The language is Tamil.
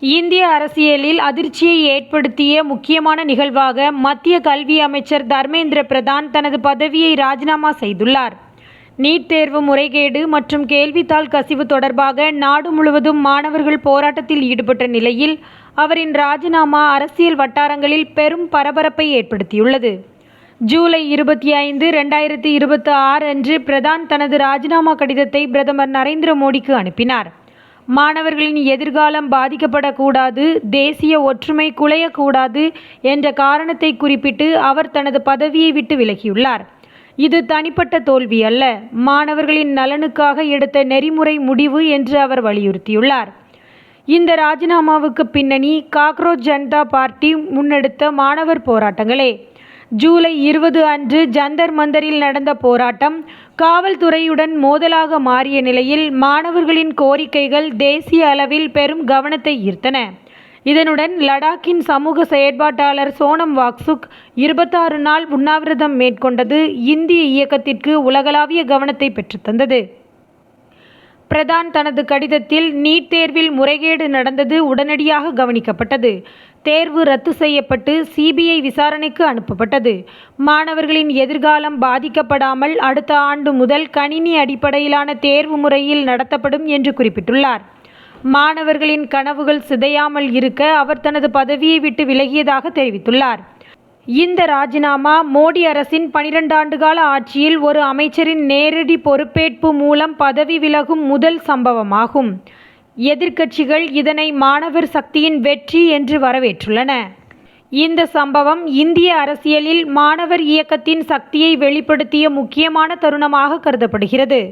இந்திய அரசியலில் அதிர்ச்சியை ஏற்படுத்திய முக்கியமான நிகழ்வாக மத்திய கல்வி அமைச்சர் தர்மேந்திர பிரதான் தனது பதவியை ராஜினாமா செய்துள்ளார். நீட் தேர்வு முறைகேடு மற்றும் கேள்வித்தாள் கசிவு தொடர்பாக நாடு முழுவதும் மாணவர்கள் போராட்டத்தில் ஈடுபட்ட நிலையில் அவரின் ராஜினாமா அரசியல் வட்டாரங்களில் பெரும் பரபரப்பை ஏற்படுத்தியுள்ளது. ஜூலை 25, 2026 அன்று பிரதான் தனது ராஜினாமா கடிதத்தை பிரதமர் நரேந்திர மோடிக்கு அனுப்பினார். மாணவர்களின் எதிர்காலம் பாதிக்கப்படக்கூடாது, தேசிய ஒற்றுமை குலையக்கூடாது என்ற காரணத்தை குறிப்பிட்டு அவர் தனது பதவியை விட்டு விலகியுள்ளார். இது தனிப்பட்ட தோல்வி அல்ல, மாணவர்களின் நலனுக்காக எடுத்த நெறிமுறை முடிவு என்று அவர் வலியுறுத்தியுள்ளார். இந்த ராஜினாமாவுக்கு பின்னணி காக்ரோச் ஜனதா பார்ட்டி முன்னெடுத்த மாணவர் போராட்டங்களே. ஜூலை 20 அன்று ஜந்தர் மந்தரில் நடந்த போராட்டம் காவல்துறையுடன் மோதலாக மாறிய நிலையில் மாணவர்களின் கோரிக்கைகள் தேசிய அளவில் பெரும் கவனத்தை ஈர்த்தன. இதனுடன் லடாக்கின் சமூக செயற்பாட்டாளர் சோனம் வாங்சுக் 26 நாள் உண்ணாவிரதம் மேற்கொண்டது இந்திய இயக்கத்திற்கு உலகளாவிய கவனத்தை பெற்றுத்தந்தது. பிரதான் தனது கடிதத்தில் நீட் தேர்வில் முறைகேடு நடந்தது உடனடியாக கவனிக்கப்பட்டது. தேர்வு ரத்து செய்யப்பட்டு சிபிஐ விசாரணைக்கு அனுப்பப்பட்டது. மாணவர்களின் எதிர்காலம் பாதிக்கப்படாமல் அடுத்த ஆண்டு முதல் கணினி அடிப்படையிலான தேர்வு முறையில் நடத்தப்படும் என்று குறிப்பிட்டுள்ளார். மாணவர்களின் கனவுகள் சிதையாமல் இருக்க அவர் தனது பதவியை விட்டு விலகியதாக தெரிவித்துள்ளார். இந்த ராஜினாமா மோடி அரசின் 12 ஆண்டுகால ஆட்சியில் ஒரு அமைச்சரின் நேரடி பொறுப்பேற்பு மூலம் பதவி விலகும் முதல் சம்பவமாகும். எதிர்க்கட்சிகள் இதனை மாணவர் சக்தியின் வெற்றி என்று வரவேற்றுள்ளன. இந்த சம்பவம் இந்திய அரசியலில் மாணவர் இயக்கத்தின் சக்தியை வெளிப்படுத்திய முக்கியமான தருணமாக கருதப்படுகிறது.